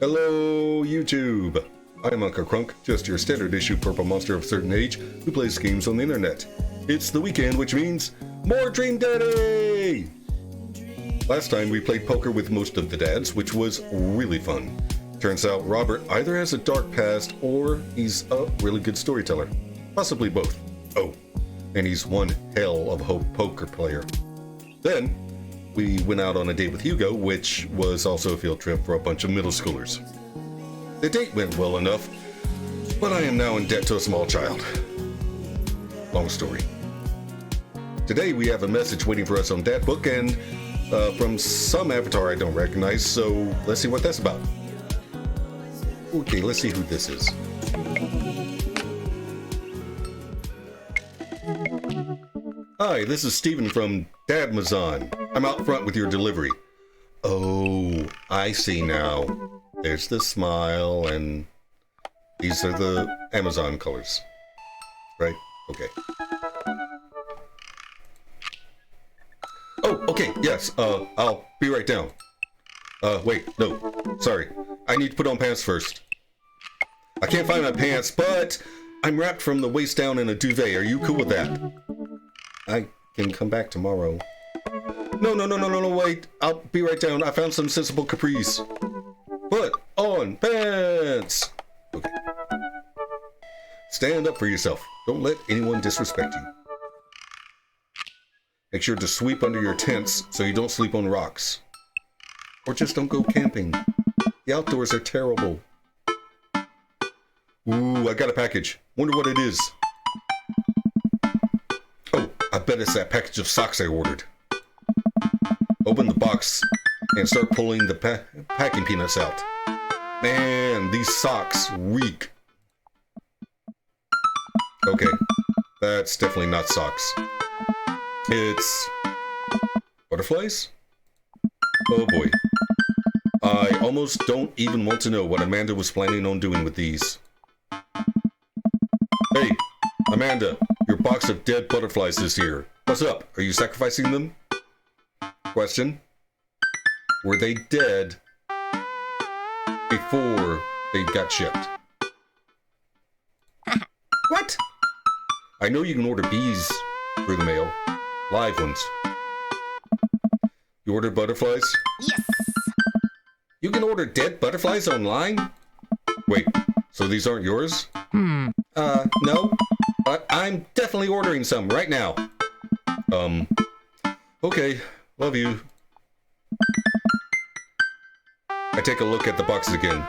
Hello, YouTube! I'm Unca Crunk, just your standard issue purple monster of a certain age who plays games on the internet. It's the weekend, which means more Dream Daddy! Last time we played poker with most of the dads, which was really fun. Turns out Robert either has a dark past or he's a really good storyteller. Possibly both. Oh, and he's one hell of a poker player. Then, we went out on a date with Hugo, which was also a field trip for a bunch of middle schoolers. The date went well enough, but I am now in debt to a small child. Long story. Today we have a message waiting for us on Dadbook and from some avatar I don't recognize, so let's see what that's about. Okay, let's see who this is. Hi, this is Steven from Dadmazon. I'm out front with your delivery. Oh, I see now. There's the smile, and these are the Amazon colors. Right? Okay. Oh, okay, yes, I'll be right down. Wait, no, sorry. I need to put on pants first. I can't find my pants, but I'm wrapped from the waist down in a duvet. Are you cool with that? I can come back tomorrow. No, wait. I'll be right down. I found some sensible capris. Put on pants! Okay. Stand up for yourself. Don't let anyone disrespect you. Make sure to sweep under your tents so you don't sleep on rocks. Or just don't go camping. The outdoors are terrible. Ooh, I got a package. Wonder what it is. Oh, I bet it's that package of socks I ordered. Open the box and start pulling the packing peanuts out. Man, these socks reek. Okay, that's definitely not socks. It's butterflies? Oh boy. I almost don't even want to know what Amanda was planning on doing with these. Hey, Amanda, your box of dead butterflies is here. What's up? Are you sacrificing them? Question. Were they dead before they got shipped? What? I know you can order bees through the mail. Live ones. You ordered butterflies? Yes. You can order dead butterflies online? Wait, so these aren't yours? No. I'm definitely ordering some right now. Okay. Love you. I take a look at the box again.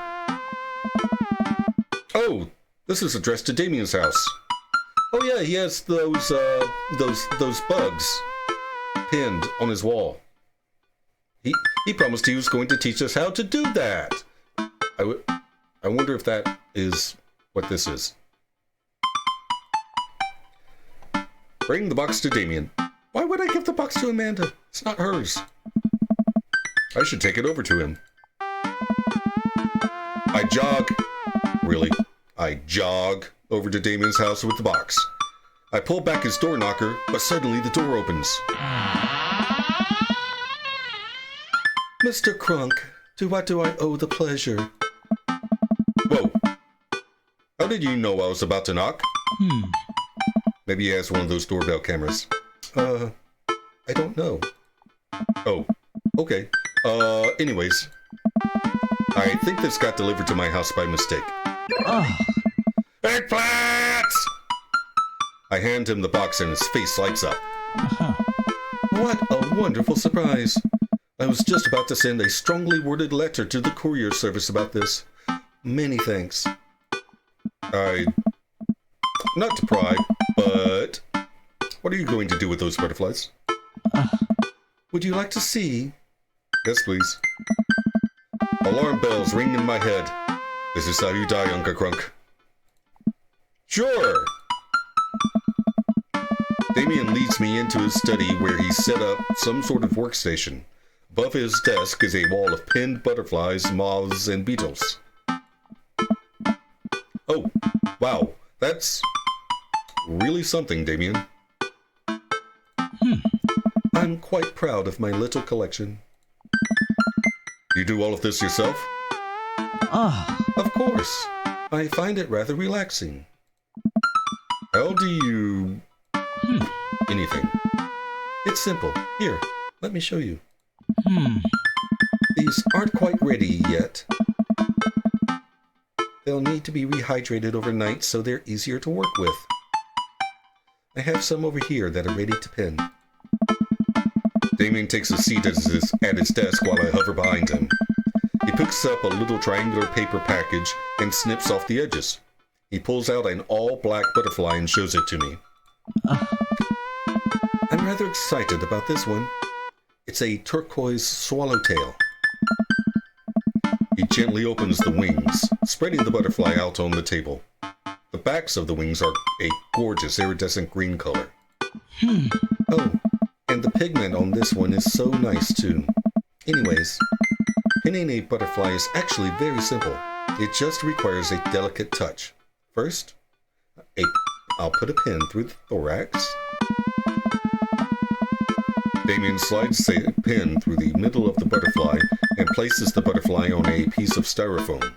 Oh, this is addressed to Damien's house. Oh yeah, he has those bugs pinned on his wall. He promised he was going to teach us how to do that. I wonder if that is what this is. Bring the box to Damien. Why would I give the box to Amanda? It's not hers. I should take it over to him. I jog over to Damien's house with the box. I pull back his door knocker, but suddenly the door opens. Mr. Crunk, to what do I owe the pleasure? Whoa. How did you know I was about to knock? Maybe he has one of those doorbell cameras. I don't know. Oh, okay. Anyways. I think this got delivered to my house by mistake. Eggplants! I hand him the box and his face lights up. What a wonderful surprise. I was just about to send a strongly worded letter to the courier service about this. Many thanks. Not to pry, but what are you going to do with those butterflies? Would you like to see? Yes, please. Alarm bells ring in my head. This is how you die, Unca Crunk. Sure! Damien leads me into his study where he's set up some sort of workstation. Above his desk is a wall of pinned butterflies, moths, and beetles. Oh, wow, that's really something, Damien. I'm quite proud of my little collection. You do all of this yourself? Ah, Of course. I find it rather relaxing. How do you... anything? It's simple. Here, let me show you. These aren't quite ready yet. They'll need to be rehydrated overnight so they're easier to work with. I have some over here that are ready to pin. Damien takes a seat at his desk while I hover behind him. He picks up a little triangular paper package and snips off the edges. He pulls out an all-black butterfly and shows it to me. I'm rather excited about this one. It's a turquoise swallowtail. He gently opens the wings, spreading the butterfly out on the table. The backs of the wings are a gorgeous iridescent green color. Oh, and the pigment on this one is so nice too. Anyways, pinning a butterfly is actually very simple. It just requires a delicate touch. First, I'll put a pin through the thorax. Damien slides a pin through the middle of the butterfly and places the butterfly on a piece of styrofoam.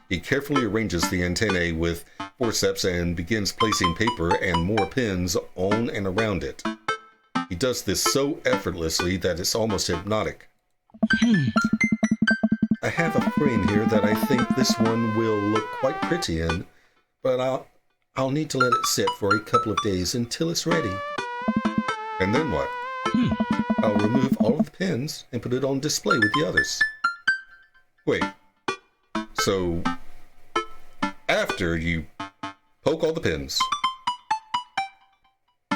He carefully arranges the antennae with forceps and begins placing paper and more pins on and around it. He does this so effortlessly that it's almost hypnotic. I have a frame here that I think this one will look quite pretty in, but I'll need to let it sit for a couple of days until it's ready. And then what? I'll remove all of the pins and put it on display with the others. Wait, so after you poke all the pins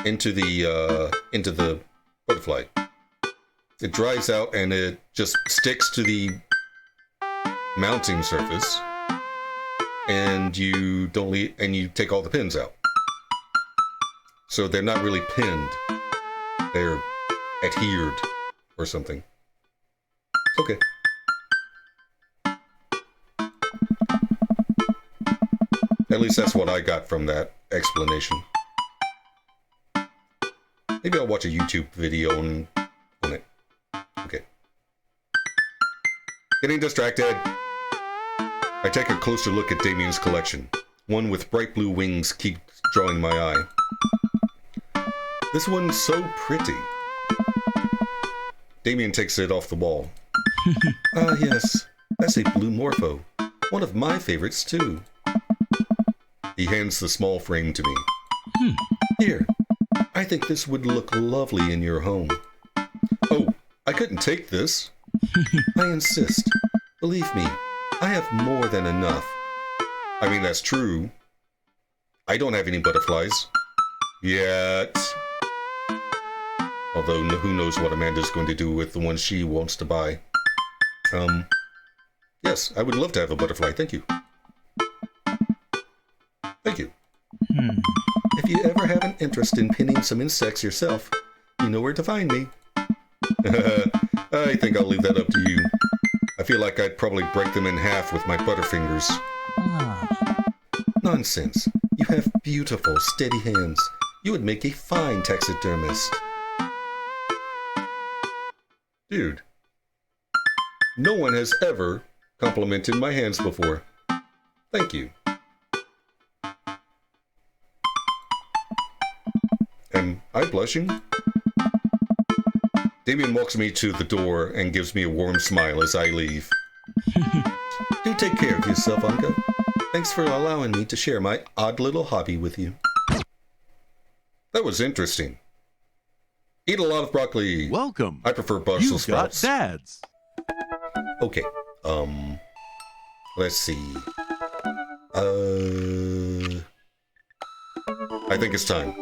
into the butterfly, it dries out and it just sticks to the mounting surface, and you take all the pins out. So they're not really pinned. They're adhered or something. Okay. At least that's what I got from that explanation. Maybe I'll watch a YouTube video on it. Okay. Getting distracted. I take a closer look at Damien's collection. One with bright blue wings keeps drawing my eye. This one's so pretty. Damien takes it off the wall. Ah, yes. That's a blue morpho. One of my favorites, too. He hands the small frame to me. Here. I think this would look lovely in your home. Oh, I couldn't take this. I insist. Believe me, I have more than enough. I mean, that's true. I don't have any butterflies. Yet. Although, who knows what Amanda's going to do with the one she wants to buy. Yes, I would love to have a butterfly, thank you. Thank you. If you ever have an interest in pinning some insects yourself, you know where to find me. I think I'll leave that up to you. I feel like I'd probably break them in half with my butterfingers. Nonsense. You have beautiful, steady hands. You would make a fine taxidermist. Dude, no one has ever complimented my hands before. Thank you. Am I blushing? Damien walks me to the door and gives me a warm smile as I leave. Do take care of yourself, Unca. Thanks for allowing me to share my odd little hobby with you. That was interesting. Eat a lot of broccoli. welcome. I prefer Brussels You've got sprouts. dads. Okay. Let's see. I think it's time.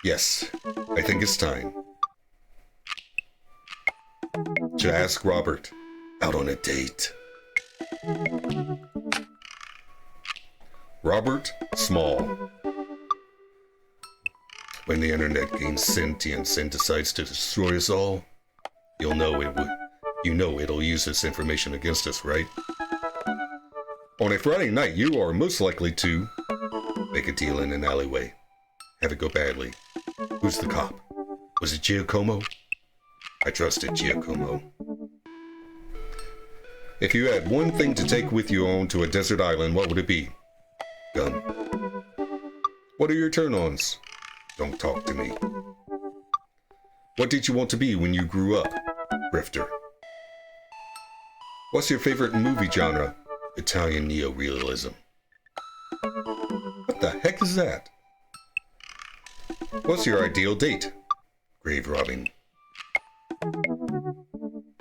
Yes, I think it's time to ask Robert out on a date. Robert Small. When the internet gains sentience and decides to destroy us all, you'll know it would. You know it'll use this information against us, right? On a Friday night, you are most likely to make a deal in an alleyway. Have it go badly. Who's the cop? Was it Giacomo? I trusted Giacomo. If you had one thing to take with you onto a desert island, what would it be? Gun. What are your turn-ons? Don't talk to me. What did you want to be when you grew up? Grifter. What's your favorite movie genre? Italian neorealism. What the heck is that? What's your ideal date? Grave robbing.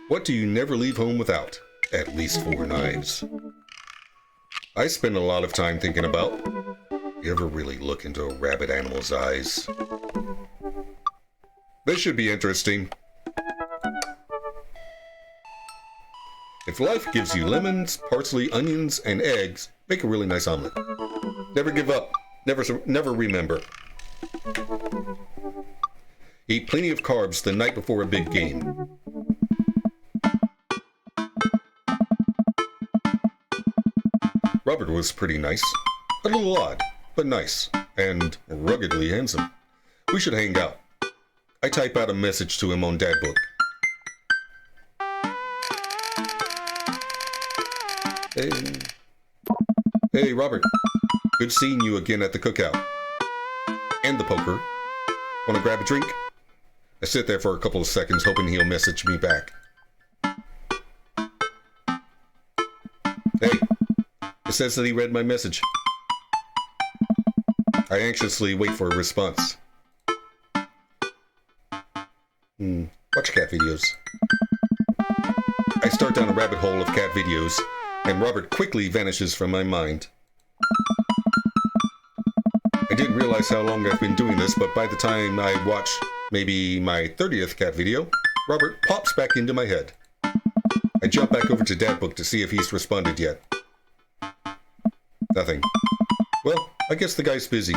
What do you never leave home without? At least 4 knives. I spend a lot of time thinking about, you ever really look into a rabid animal's eyes? This should be interesting. If life gives you lemons, parsley, onions, and eggs, make a really nice omelet. Never give up. Never remember. Eat plenty of carbs the night before a big game. Robert was pretty nice. A little odd, but nice. And ruggedly handsome. We should hang out. I type out a message to him on Dadbook. Hey, Robert. Good seeing you again at the cookout. And the poker. Wanna grab a drink? I sit there for a couple of seconds hoping he'll message me back. Hey, it says that he read my message. I anxiously wait for a response. Watch cat videos. I start down a rabbit hole of cat videos, and Robert quickly vanishes from my mind. I didn't realize how long I've been doing this, but by the time I watch maybe my 30th cat video, Robert pops back into my head. I jump back over to Dadbook to see if he's responded yet. Nothing. Well, I guess the guy's busy.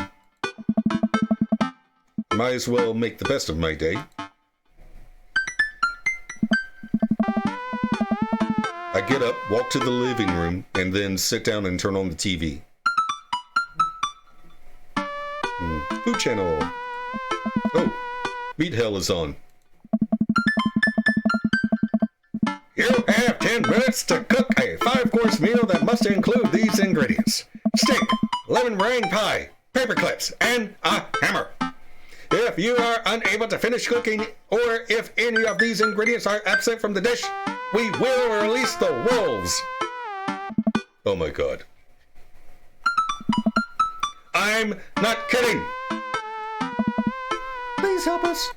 Might as well make the best of my day. I get up, walk to the living room, and then sit down and turn on the TV. Food channel. Oh, Meat Hell is on. You have 10 minutes to cook a 5-course meal that must include these ingredients. Steak, lemon meringue pie, paper clips, and a hammer. If you are unable to finish cooking, or if any of these ingredients are absent from the dish, we will release the wolves. Oh my god. I'm not kidding. Please help us.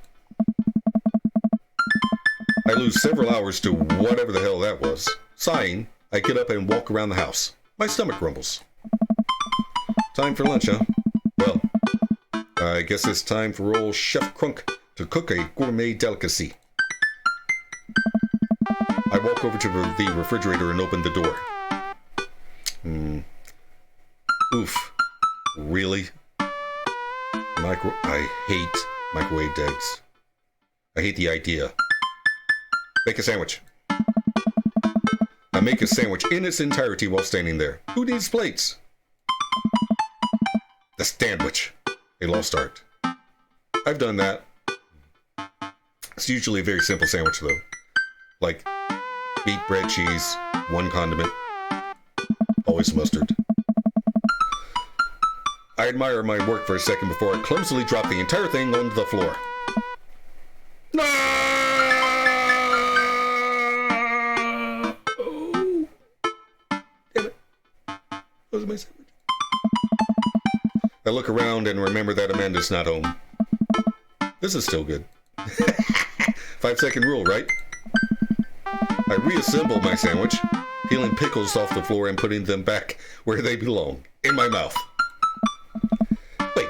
I lose several hours to whatever the hell that was. Sighing, I get up and walk around the house. My stomach rumbles. Time for lunch, huh? Well, I guess it's time for old Chef Crunk to cook a gourmet delicacy. I walk over to the refrigerator and open the door. Oof. Really? I hate microwaved eggs. I hate the idea. Make a sandwich. I make a sandwich in its entirety while standing there. Who needs plates? The sandwich. A lost art. I've done that. It's usually a very simple sandwich though. Like meat, bread, cheese, 1 condiment. Always mustard. I admire my work for a second before I clumsily drop the entire thing onto the floor. No! Oh. Damn it. That was my sandwich. I look around and remember that Amanda's not home. This is still good. 5-second rule, right? I reassemble my sandwich, peeling pickles off the floor and putting them back where they belong, in my mouth. Wait,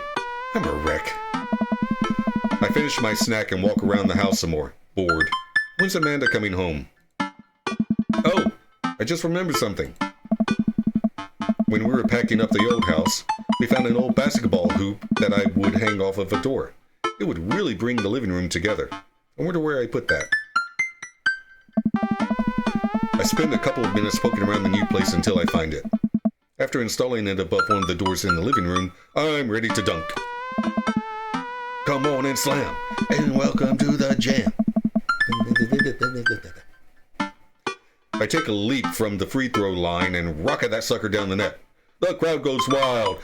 I'm a wreck. I finish my snack and walk around the house some more, bored. When's Amanda coming home? Oh, I just remembered something. When we were packing up the old house, we found an old basketball hoop that I would hang off of a door. It would really bring the living room together. I wonder where I put that. I spend a couple of minutes poking around the new place until I find it. After installing it above one of the doors in the living room, I'm ready to dunk. Come on and slam, and welcome to the jam. I I take a leap from the free throw line and rocket that sucker down the net. The crowd goes wild.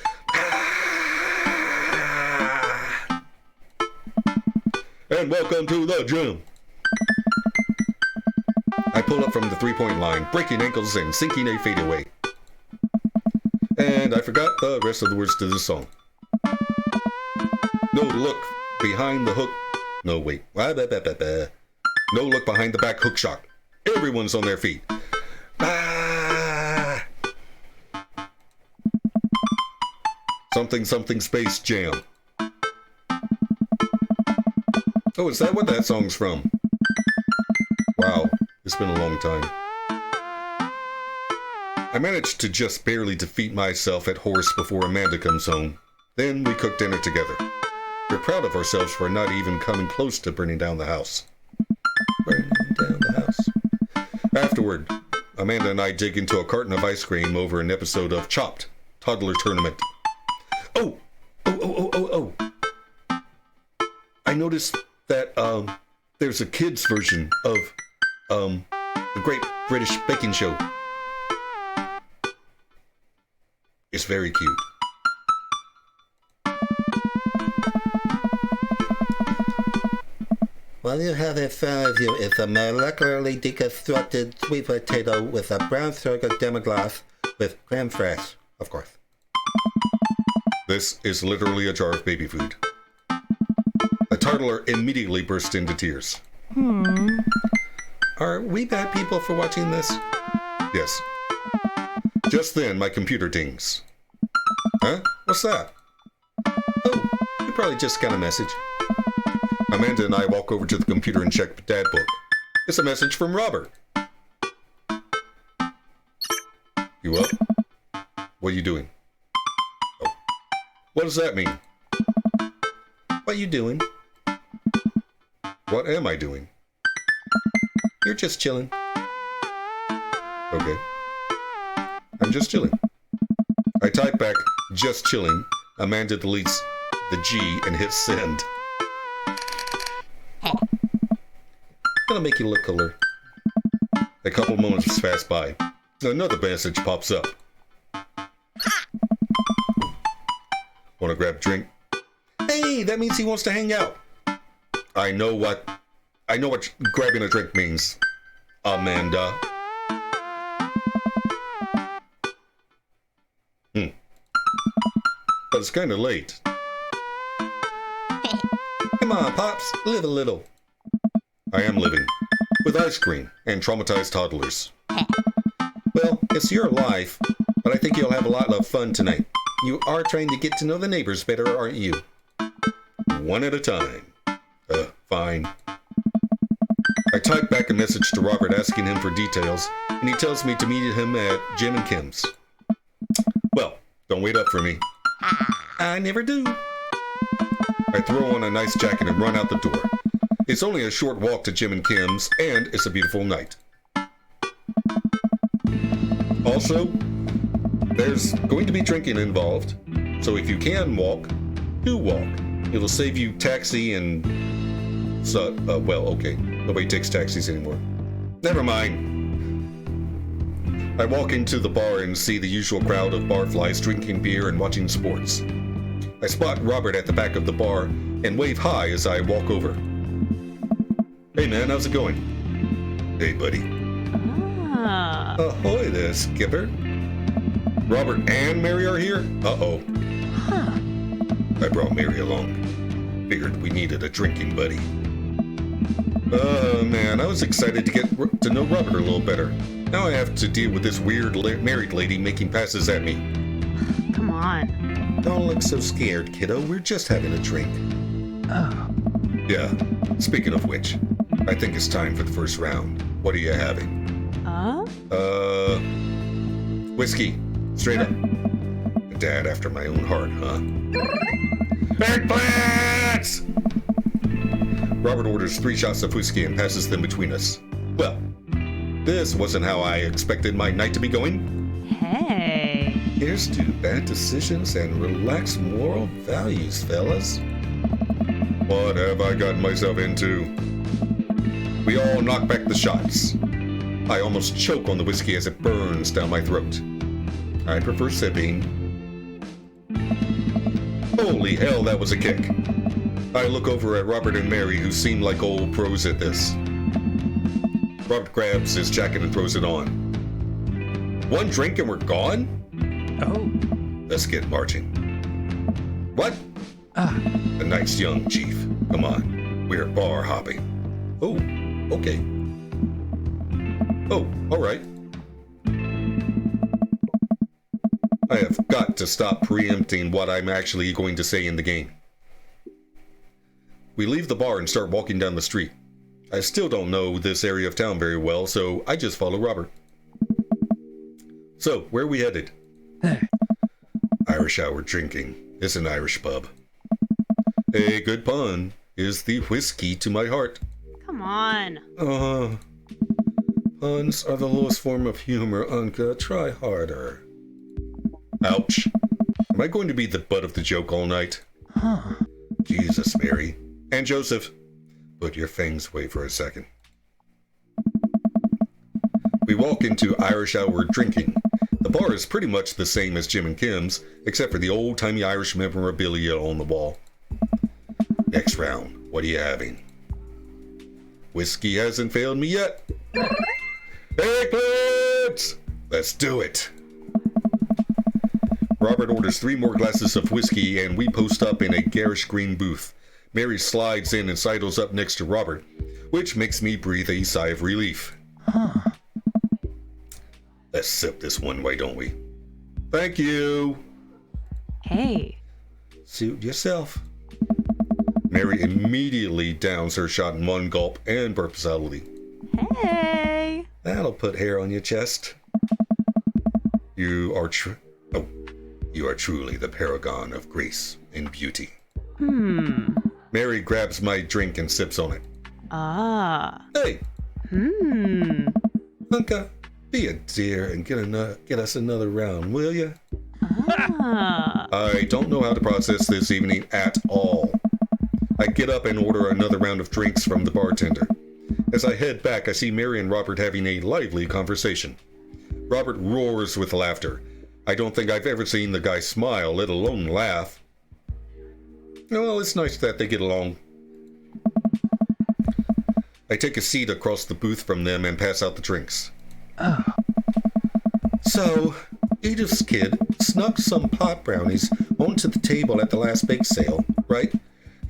And welcome to the gym. I pull up from the three-point line, breaking ankles and sinking a fadeaway. And I forgot the rest of the words to this song. No look behind the hook. No, wait. No look behind the back hook shot. Everyone's on their feet. Something something Space Jam. Oh, is that what that song's from? Wow, it's been a long time. I managed to just barely defeat myself at horse before Amanda comes home. Then we cook dinner together. We're proud of ourselves for not even coming close to burning down the house. Burning down the house. Afterward, Amanda and I dig into a carton of ice cream over an episode of Chopped, Toddler Tournament. Oh! I noticed that, there's a kids version of, the Great British Baking Show. It's very cute. What you have in front of you is a molecularly deconstructed sweet potato with a brown sugar demi-glace with creme fraiche, of course. This is literally a jar of baby food. The toddler immediately burst into tears. Are we bad people for watching this? Yes. Just then, my computer dings. Huh? What's that? Oh, you probably just got a message. Amanda and I walk over to the computer and check the dad book. It's a message from Robert. You up? What are you doing? Oh. What does that mean? What you doing? What am I doing? You're just chilling. Okay. I'm just chilling. I type back, just chilling. Amanda deletes the G and hits send. Gonna make you look cooler. A couple moments pass by. Another message pops up. Wanna grab a drink? Hey, that means he wants to hang out. I know what grabbing a drink means, Amanda. But it's kinda late. Come on, Pops, live a little. I am living. With ice cream and traumatized toddlers. Well, it's your life, but I think you'll have a lot of fun tonight. You are trying to get to know the neighbors better, aren't you? One at a time. Fine. I type back a message to Robert asking him for details, and he tells me to meet him at Jim and Kim's. Well, don't wait up for me. I never do. I throw on a nice jacket and run out the door. It's only a short walk to Jim and Kim's, and it's a beautiful night. Also, there's going to be drinking involved, so if you can walk, do walk. It'll save you taxi and... okay, nobody takes taxis anymore. Never mind. I walk into the bar and see the usual crowd of barflies drinking beer and watching sports. I spot Robert at the back of the bar and wave hi as I walk over. Hey man, how's it going? Hey buddy. Ahoy there, Skipper. Robert and Mary are here? Uh-oh. I brought Mary along. Figured we needed a drinking buddy. Oh man, I was excited to get to know Robert a little better. Now I have to deal with this weird married lady making passes at me. Come on. Don't look so scared, kiddo. We're just having a drink. Oh. Yeah, speaking of which, I think it's time for the first round. What are you having? Whiskey. Straight up. A dad after my own heart, huh? Eggplants! Robert orders 3 shots of whiskey and passes them between us. Well, this wasn't how I expected my night to be going. Hey. Here's to bad decisions and relaxed moral values, fellas. What have I gotten myself into? We all knock back the shots. I almost choke on the whiskey as it burns down my throat. I prefer sipping. Holy hell, that was a kick. I look over at Robert and Mary, who seem like old pros at this. Robert grabs his jacket and throws it on. One drink and we're gone? Oh. Let's get marching. What? A nice young chief. Come on. We're bar hopping. Oh, okay. Oh, all right. I have got to stop preempting what I'm actually going to say in the game. We leave the bar and start walking down the street. I still don't know this area of town very well, so I just follow Robert. So, where are we headed? Irish Hour Drinking. It's an Irish pub. A good pun is the whiskey to my heart. Come on. Puns are the lowest form of humor, Unca. Try harder. Ouch. Am I going to be the butt of the joke all night? Jesus, Mary. And Joseph. Put your fangs away for a second. We walk into Irish Hour Drinking. The bar is pretty much the same as Jim and Kim's, except for the old-timey Irish memorabilia on the wall. Next round, what are you having? Whiskey hasn't failed me yet. Eggplants! Let's do it. Robert orders 3 more glasses of whiskey, and we post up in a garish green booth. Mary slides in and sidles up next to Robert, which makes me breathe a sigh of relief. Let's sip this one, why don't we? Thank you. Hey. Suit yourself. Mary immediately downs her shot in one gulp and burps loudly. Hey. That'll put hair on your chest. You are truly the paragon of grace and beauty. Mary grabs my drink and sips on it. Hey. Unca, be a dear and get us another round, will ya? I don't know how to process this evening at all. I get up and order another round of drinks from the bartender. As I head back, I see Mary and Robert having a lively conversation. Robert roars with laughter. I don't think I've ever seen the guy smile, let alone laugh. Well, it's nice that they get along. I take a seat across the booth from them and pass out the drinks. So, Edith's kid snuck some pot brownies onto the table at the last bake sale, right?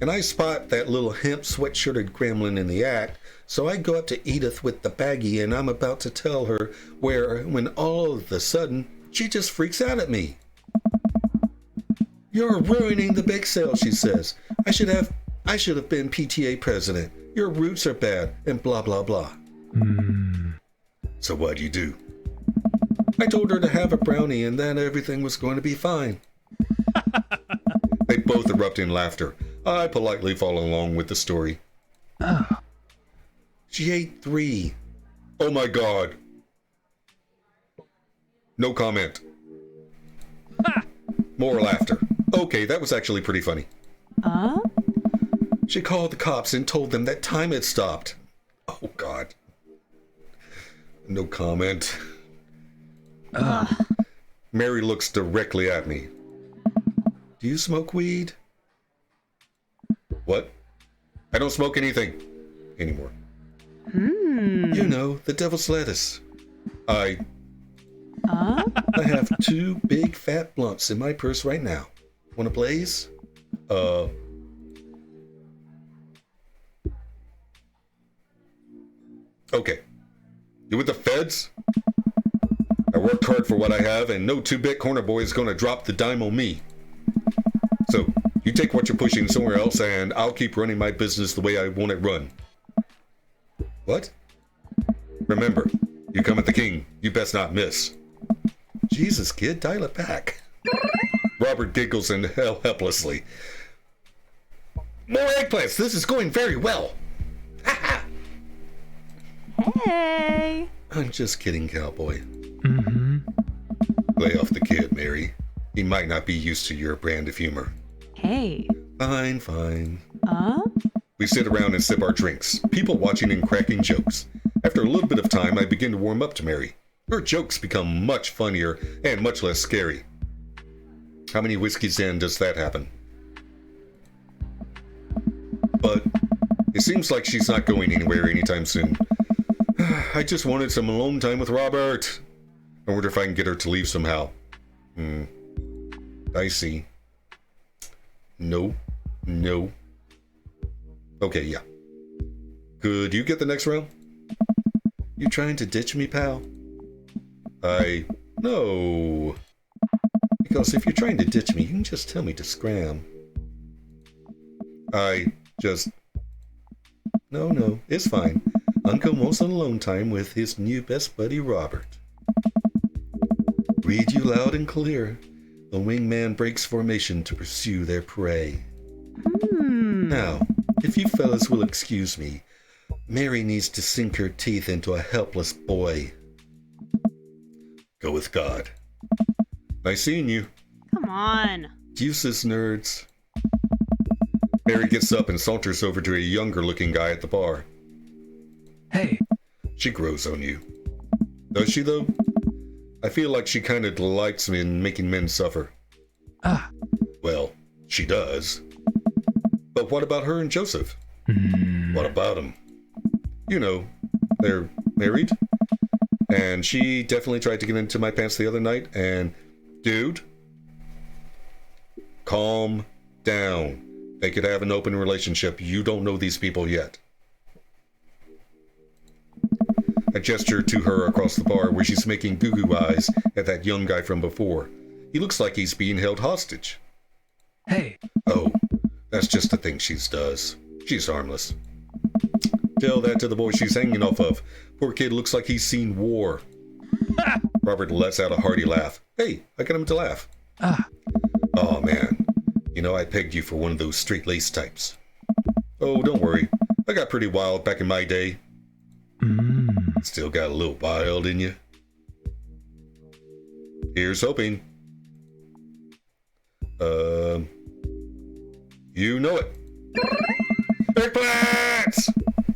And I spot that little hemp sweatshirted gremlin in the act, so I go up to Edith with the baggie and I'm about to tell her when all of a sudden, she just freaks out at me. You're ruining the bake sale, she says. I should have been PTA president. Your roots are bad, and blah, blah, blah. So what'd you do? I told her to have a brownie and that everything was going to be fine. They both erupt in laughter. I politely follow along with the story. She ate 3. Oh my God. No comment. More laughter. Okay, that was actually pretty funny. She called the cops and told them that time had stopped. Oh God. No comment. Mary looks directly at me. Do you smoke weed? What? I don't smoke anything anymore. You know, the devil's lettuce. I have 2 big fat blunts in my purse right now. Want a blaze? Okay. You with the feds? I worked hard for what I have, and no 2-bit corner boy is gonna drop the dime on me. So, you take what you're pushing somewhere else, and I'll keep running my business the way I want it run. What? Remember, you come at the king, you best not miss. Jesus, kid, dial it back. Robert giggles and helplessly. More eggplants, this is going very well. Ha ha! Hey. I'm just kidding, cowboy. Lay off the kid, Mary. He might not be used to your brand of humor. Hey. Fine. We sit around and sip our drinks, people watching and cracking jokes. After a little bit of time, I begin to warm up to Mary. Her jokes become much funnier and much less scary. How many whiskeys in does that happen? But it seems like she's not going anywhere anytime soon. I just wanted some alone time with Robert. I wonder if I can get her to leave somehow. I see. No. Okay, yeah. Could you get the next round? You trying to ditch me, pal? No. Because if you're trying to ditch me, you can just tell me to scram. No, it's fine. Uncle wants some alone time with his new best buddy, Robert. Read you loud and clear. The wingman breaks formation to pursue their prey. Now, if you fellas will excuse me, Mary needs to sink her teeth into a helpless boy. Go with God. Nice seeing you. Come on. Deuces, nerds. Mary gets up and saunters over to a younger-looking guy at the bar. Hey. She grows on you. Does she, though? I feel like she kind of delights in making men suffer. Well, she does. But what about her and Joseph? What about them? You know, they're married. And she definitely tried to get into my pants the other night, and... Dude, calm down. They could have an open relationship. You don't know these people yet. I gesture to her across the bar where she's making goo-goo eyes at that young guy from before. He looks like he's being held hostage. Hey. Oh, that's just the thing she does. She's harmless. Tell that to the boy she's hanging off of. Poor kid looks like he's seen war. Robert lets out a hearty laugh. Hey, I got him to laugh. Oh, man. You know, I pegged you for one of those straight-laced types. Oh, don't worry. I got pretty wild back in my day. Still got a little wild in you. Here's hoping. You know it. Eggplants!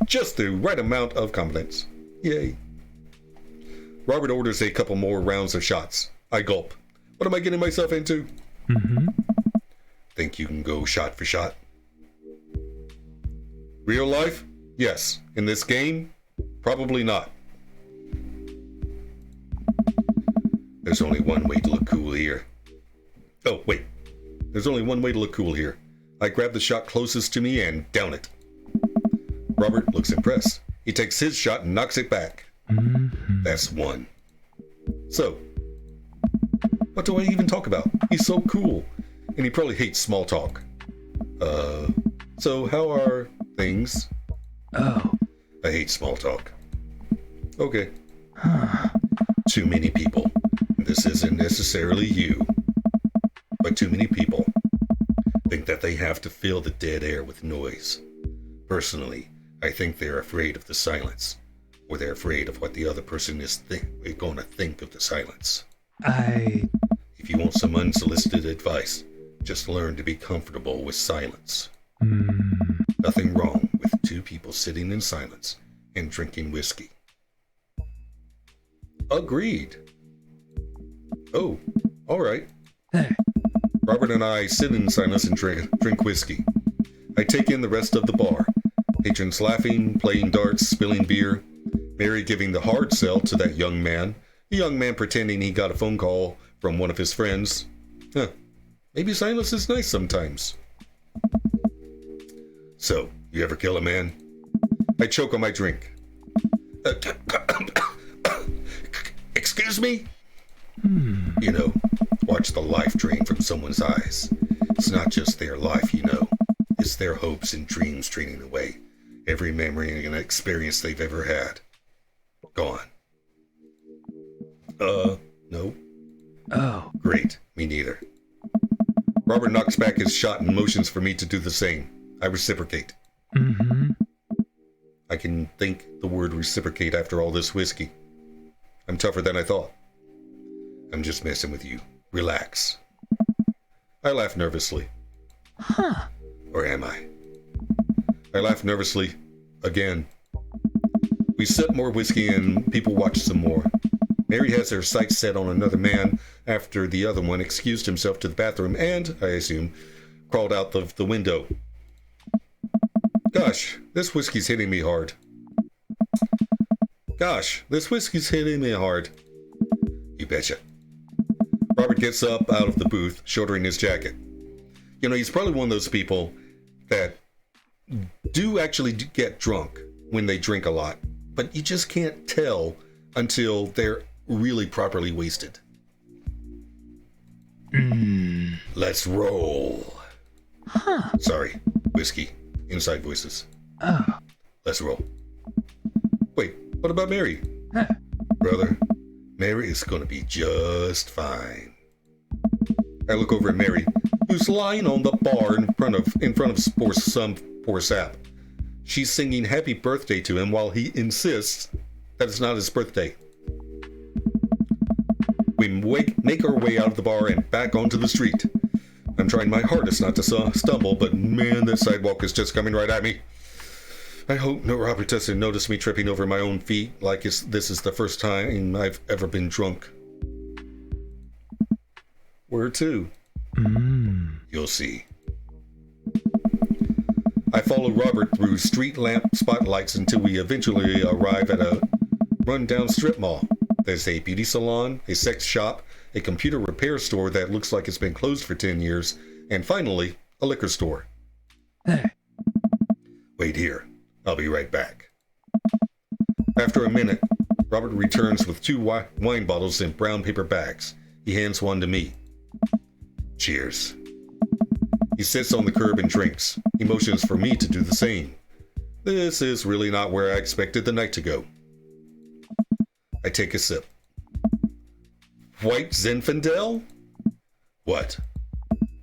Just the right amount of confidence. Yay. Robert orders a couple more rounds of shots. I gulp. What am I getting myself into? Think you can go shot for shot? Real life? Yes. In this game? Probably not. There's only one way to look cool here. Oh, wait. There's only one way to look cool here. I grab the shot closest to me and down it. Robert looks impressed. He takes his shot and knocks it back. That's one. So, what do I even talk about? He's so cool. And he probably hates small talk. So how are things? Oh. I hate small talk. Okay. Too many people. This isn't necessarily you. But too many people think that they have to fill the dead air with noise. Personally, I think they're afraid of the silence. Or they're afraid of what the other person is going to think of the silence. If you want some unsolicited advice, just learn to be comfortable with silence. Nothing wrong with two people sitting in silence and drinking whiskey. Agreed. Oh, all right. Hey. Robert and I sit in silence and drink whiskey. I take in the rest of the bar. Patrons laughing, playing darts, spilling beer. Mary giving the hard sell to that young man. The young man pretending he got a phone call from one of his friends. Maybe silence is nice sometimes. So, you ever kill a man? I choke on my drink. Excuse me? You know, watch the life drain from someone's eyes. It's not just their life, you know. It's their hopes and dreams draining away. Every memory and experience they've ever had. Gone. No. Oh. Great. Me neither. Robert knocks back his shot and motions for me to do the same. I reciprocate. I can think the word reciprocate after all this whiskey. I'm tougher than I thought. I'm just messing with you. Relax. I laugh nervously. Or am I? I laugh nervously. Again. We sip more whiskey and people watch some more. Mary has her sights set on another man after the other one excused himself to the bathroom and, I assume, crawled out of the window. Gosh, this whiskey's hitting me hard. You betcha. Robert gets up out of the booth, shouldering his jacket. You know, he's probably one of those people that do actually get drunk when they drink a lot, but you just can't tell until they're really properly wasted. Let's roll. Sorry, whiskey. Inside voices. Oh. Let's roll. Wait, what about Mary? Huh. Brother, Mary is gonna be just fine. I look over at Mary, who's lying on the bar in front of some poor sap. She's singing happy birthday to him while he insists that it's not his birthday. We make our way out of the bar and back onto the street. I'm trying my hardest not to stumble, but man, this sidewalk is just coming right at me. I hope no Robert doesn't notice me tripping over my own feet like this is the first time I've ever been drunk. Where to? You'll see. I follow Robert through street lamp spotlights until we eventually arrive at a rundown strip mall. There's a beauty salon, a sex shop, a computer repair store that looks like it's been closed for 10 years, and finally, a liquor store. Hey. Wait here. I'll be right back. After a minute, Robert returns with 2 wine bottles in brown paper bags. He hands one to me. Cheers. He sits on the curb and drinks. He motions for me to do the same. This is really not where I expected the night to go. I take a sip. White Zinfandel? What?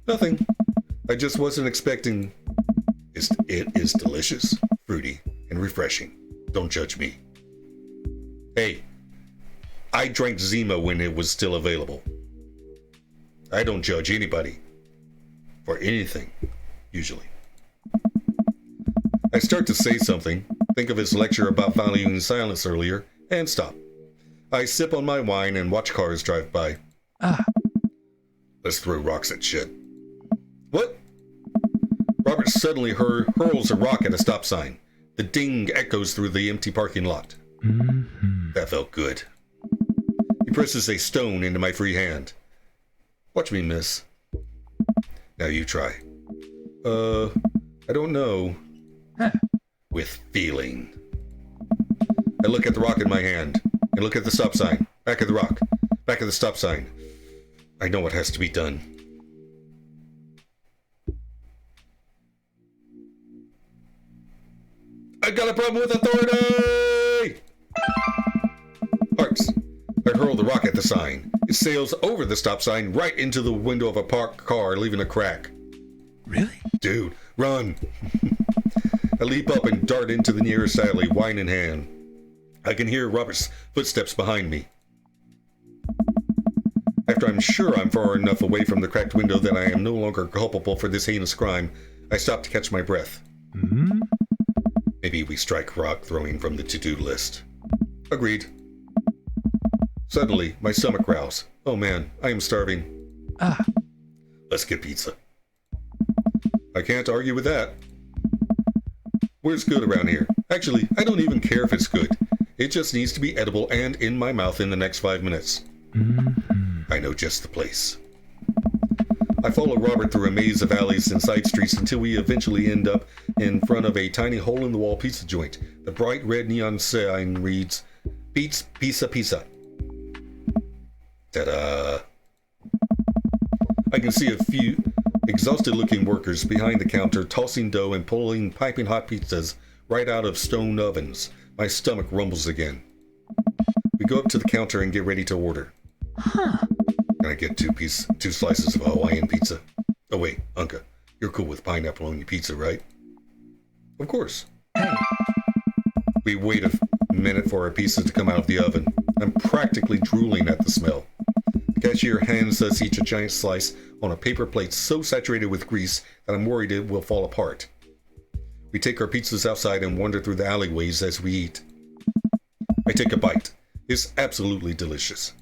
Nothing. I just wasn't expecting... It is delicious, fruity, and refreshing. Don't judge me. Hey, I drank Zima when it was still available. I don't judge anybody. For anything, usually. I start to say something, think of his lecture about valuing silence earlier, and stop. I sip on my wine and watch cars drive by. Let's throw rocks at shit. What? Robert suddenly hurls a rock at a stop sign. The ding echoes through the empty parking lot. That felt good. He presses a stone into my free hand. Watch me, miss. Now you try. I don't know. With feeling. I look at the rock in my hand. I look at the stop sign. Back of the rock. Back of the stop sign. I know what has to be done. I got a problem with authority! Harks. I hurl the rock at the sign. It sails over the stop sign right into the window of a parked car, leaving a crack. Really? Dude, run! I leap up and dart into the nearest alley, wine in hand. I can hear Robert's footsteps behind me. After I'm sure I'm far enough away from the cracked window that I am no longer culpable for this heinous crime, I stop to catch my breath. Maybe we strike rock throwing from the to-do list. Agreed. Suddenly, my stomach growls. Oh man, I am starving. Let's get pizza. I can't argue with that. Where's good around here? Actually, I don't even care if it's good. It just needs to be edible and in my mouth in the next 5 minutes. I know just the place. I follow Robert through a maze of alleys and side streets until we eventually end up in front of a tiny hole-in-the-wall pizza joint. The bright red neon sign reads, Beats Pizza Pizza. Ta-da! I can see a few exhausted-looking workers behind the counter tossing dough and pulling piping hot pizzas right out of stone ovens. My stomach rumbles again. We go up to the counter and get ready to order. Can I get two slices of Hawaiian pizza? Oh wait, Unca, you're cool with pineapple on your pizza, right? Of course. Hey. We wait a minute for our pizza to come out of the oven. I'm practically drooling at the smell. The cashier hands us each a giant slice on a paper plate so saturated with grease that I'm worried it will fall apart. We take our pizzas outside and wander through the alleyways as we eat. I take a bite. It's absolutely delicious.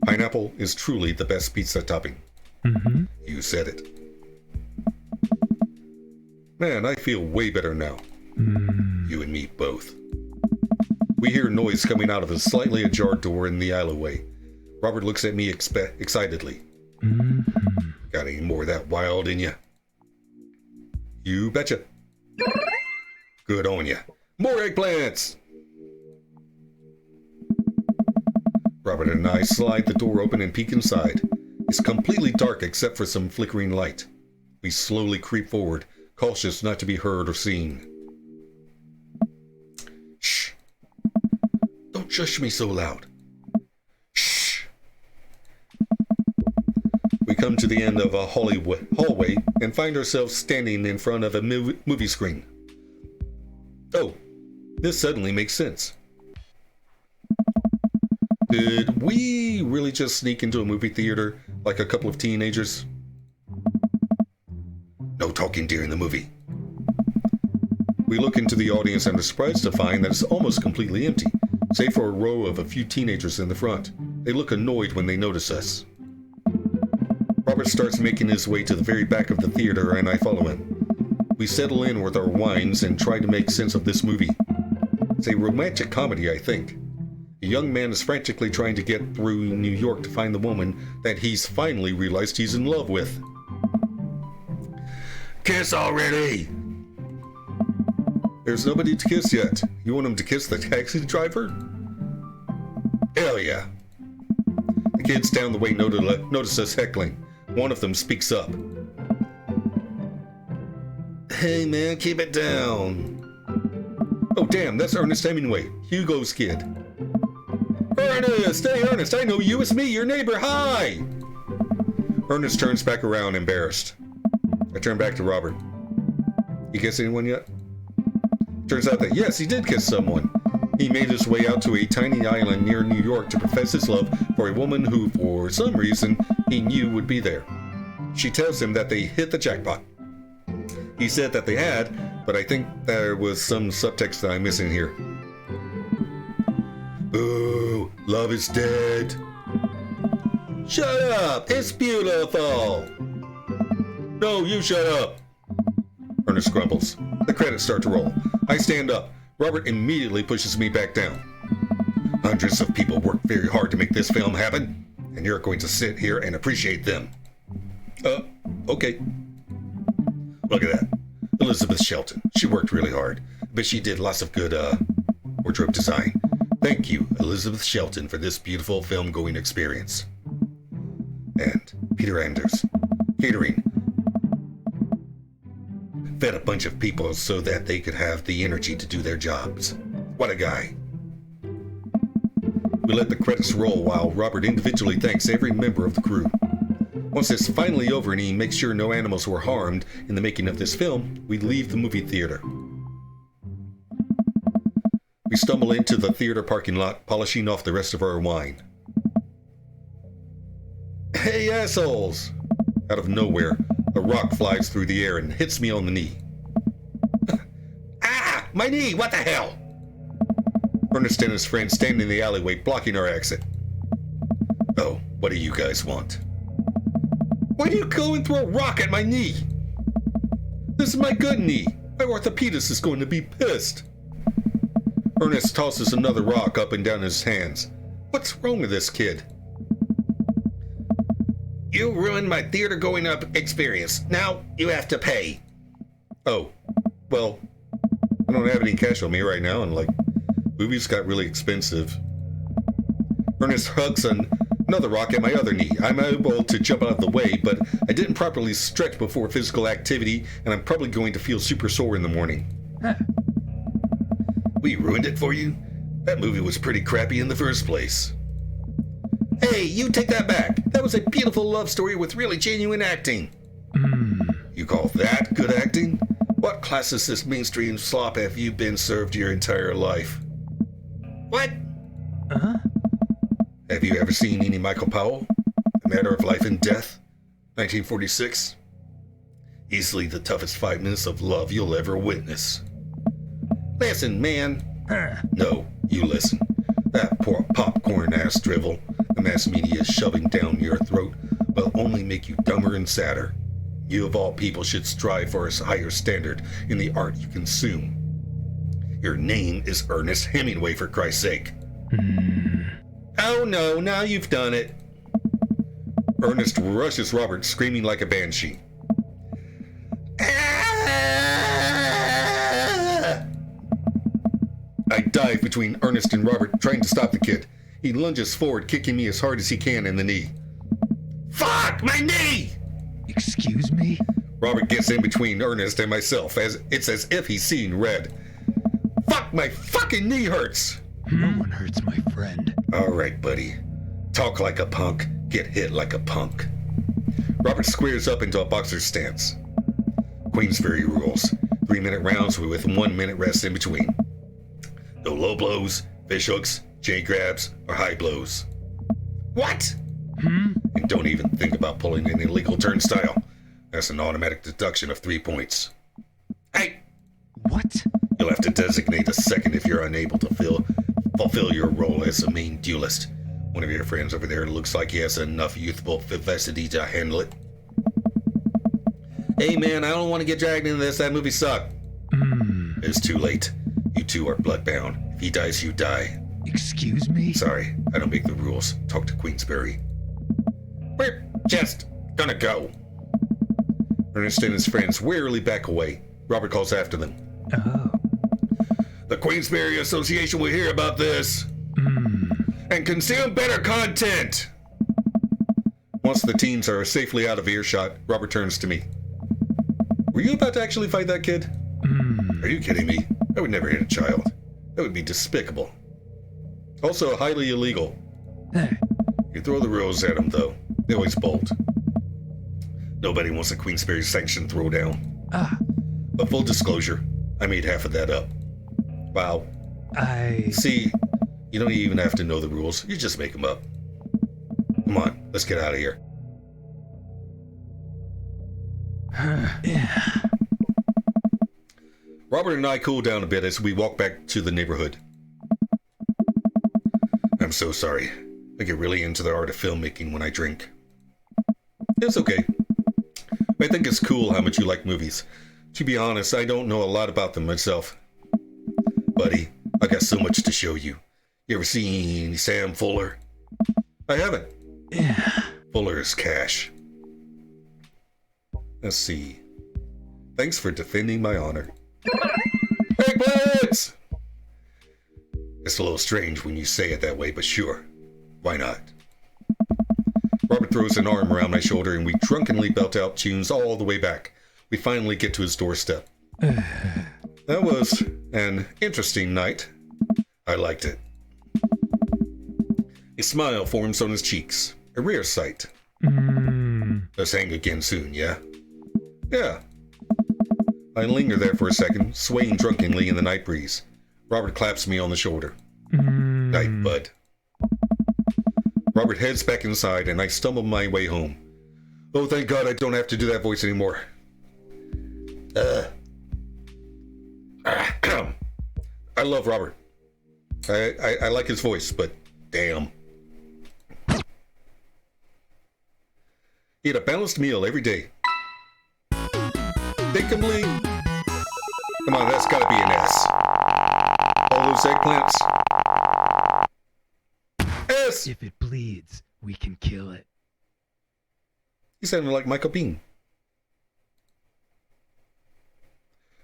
Pineapple is truly the best pizza topping. Mm-hmm. You said it. Man, I feel way better now. You and me both. We hear noise coming out of a slightly ajar door in the alleyway. Robert looks at me excitedly. Got any more of that wild in you? You betcha. Good on ya. More eggplants! Robert and I slide the door open and peek inside. It's completely dark except for some flickering light. We slowly creep forward, cautious not to be heard or seen. Shh. Don't shush me so loud. Shh. We come to the end of a hallway and find ourselves standing in front of a movie screen. Oh, this suddenly makes sense. Did we really just sneak into a movie theater like a couple of teenagers? No talking during the movie. We look into the audience and are surprised to find that it's almost completely empty, save for a row of a few teenagers in the front. They look annoyed when they notice us. Robert starts making his way to the very back of the theater and I follow him. We settle in with our wines and try to make sense of this movie. It's a romantic comedy, I think. A young man is frantically trying to get through New York to find the woman that he's finally realized he's in love with. Kiss already! There's nobody to kiss yet. You want him to kiss the taxi driver? Hell yeah. The kids down the way notice us heckling. One of them speaks up. Hey man, keep it down. Oh damn, that's Ernest Hemingway, Hugo's kid. Ernest! Hey Ernest, I know you, it's me, your neighbor, hi! Ernest turns back around, embarrassed. I turn back to Robert. You kiss anyone yet? Turns out that yes, he did kiss someone. He made his way out to a tiny island near New York to profess his love for a woman who, for some reason, he knew would be there. She tells him that they hit the jackpot. He said that they had, but I think there was some subtext that I'm missing here. Ooh, love is dead. Shut up, it's beautiful. No, you shut up. Ernest grumbles. The credits start to roll. I stand up. Robert immediately pushes me back down. Hundreds of people worked very hard to make this film happen, and you're going to sit here and appreciate them. Okay. Look at that. Elizabeth Shelton. She worked really hard, but she did lots of good, wardrobe design. Thank you, Elizabeth Shelton, for this beautiful film-going experience. And Peter Anders. Catering. Fed a bunch of people so that they could have the energy to do their jobs. What a guy. We let the credits roll while Robert individually thanks every member of the crew. Once it's finally over and he makes sure no animals were harmed in the making of this film, we leave the movie theater. We stumble into the theater parking lot, polishing off the rest of our wine. Hey assholes! Out of nowhere, a rock flies through the air and hits me on the knee. Ah! My knee! What the hell? Ernest and his friend stand in the alleyway, blocking our exit. Oh, what do you guys want? Why do you go and throw a rock at my knee? This is my good knee. My orthopedist is going to be pissed. Ernest tosses another rock up and down his hands. What's wrong with this kid? You ruined my theater-going up experience. Now you have to pay. Oh, well, I don't have any cash on me right now, and movies got really expensive. Ernest hugs another rock at my other knee. I'm able to jump out of the way, but I didn't properly stretch before physical activity, and I'm probably going to feel super sore in the morning. Huh. We ruined it for you? That movie was pretty crappy in the first place. Hey, you take that back. That was a beautiful love story with really genuine acting. You call that good acting? What classicist mainstream slop have you been served your entire life? What? Have you ever seen any Michael Powell? A Matter of Life and Death? 1946? Easily the toughest 5 minutes of love you'll ever witness. Listen, man, No, you listen. That poor popcorn-ass drivel the mass media is shoving down your throat will only make you dumber and sadder. You of all people should strive for a higher standard in the art you consume. Your name is Ernest Hemingway, for Christ's sake. Oh no, now you've done it. Ernest rushes Robert, screaming like a banshee. I dive between Ernest and Robert, trying to stop the kid. He lunges forward, kicking me as hard as he can in the knee. Fuck, my knee! Excuse me? Robert gets in between Ernest and myself, it's as if he's seeing red. Fuck, my fucking knee hurts! No one hurts my friend. Alright, buddy. Talk like a punk, get hit like a punk. Robert squares up into a boxer stance. Queensberry rules. 3-minute rounds with 1 minute rest in between. No low blows, fish hooks, J grabs, or high blows. What? And don't even think about pulling an illegal turnstile. That's an automatic deduction of 3 points. Hey! What? You'll have to designate a second if you're unable to fulfill your role as a main duelist. One of your friends over there looks like he has enough youthful vivacity to handle it. Hey man, I don't want to get dragged into this. That movie sucked. It's too late. You two are bloodbound. If he dies, you die. Excuse me? Sorry, I don't make the rules. Talk to Queensberry. We're just gonna go. Ernest and his friends wearily back away. Robert calls after them. Oh. The Queensberry Association will hear about this. And consume better content. Once the teens are safely out of earshot, Robert turns to me. Were you about to actually fight that kid? Are you kidding me? I would never hit a child. That would be despicable. Also highly illegal. You throw the rules at them, though. They always bolt. Nobody wants a Queensberry sanctioned throwdown. But full disclosure, I made half of that up. Wow. See, you don't even have to know the rules. You just make them up. Come on, let's get out of here. Robert and I cool down a bit as we walk back to the neighborhood. I'm so sorry. I get really into the art of filmmaking when I drink. It's okay. I think it's cool how much you like movies. To be honest, I don't know a lot about them myself. Buddy, I got so much to show you. You ever seen Sam Fuller? I haven't. Fuller is cash. Let's see. Thanks for defending my honor. Eggplants! It's a little strange when you say it that way, but sure. Why not? Robert throws an arm around my shoulder and we drunkenly belt out tunes all the way back. We finally get to his doorstep. That was an interesting night. I liked it. A smile forms on his cheeks. A rare sight. Let's hang again soon, yeah? Yeah. I linger there for a second, swaying drunkenly in the night breeze. Robert claps me on the shoulder. Night, bud. Robert heads back inside and I stumble my way home. Oh, thank God I don't have to do that voice anymore. I love Robert. I like his voice, but damn. Eat a balanced meal every day. Thinkably. Come on, that's gotta be an S. All those eggplants. S! If it bleeds, we can kill it. You sounded like Michael Bean.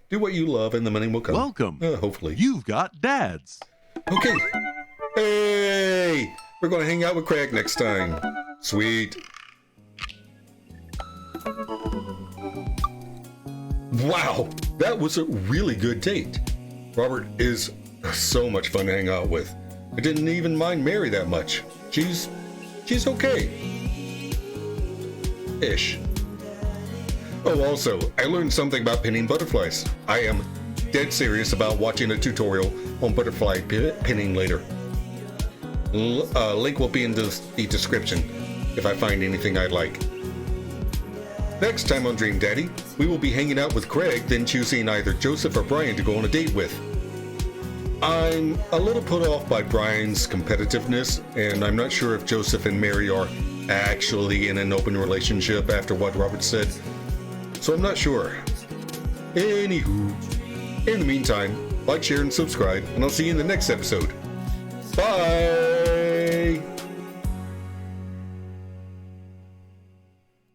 Do what you love and the money will come. Welcome. Hopefully. You've got dads. Okay. Hey! We're gonna hang out with Craig next time. Sweet. Wow, that was a really good date. Robert is so much fun to hang out with. I didn't even mind Mary that much. She's okay. Ish. Oh, also, I learned something about pinning butterflies. I am dead serious about watching a tutorial on butterfly pinning later. Link will be in the description if I find anything I like. Next time on Dream Daddy, we will be hanging out with Craig, then choosing either Joseph or Brian to go on a date with. I'm a little put off by Brian's competitiveness, and I'm not sure if Joseph and Mary are actually in an open relationship after what Robert said. So I'm not sure. Anywho, in the meantime, like, share, and subscribe, and I'll see you in the next episode. Bye!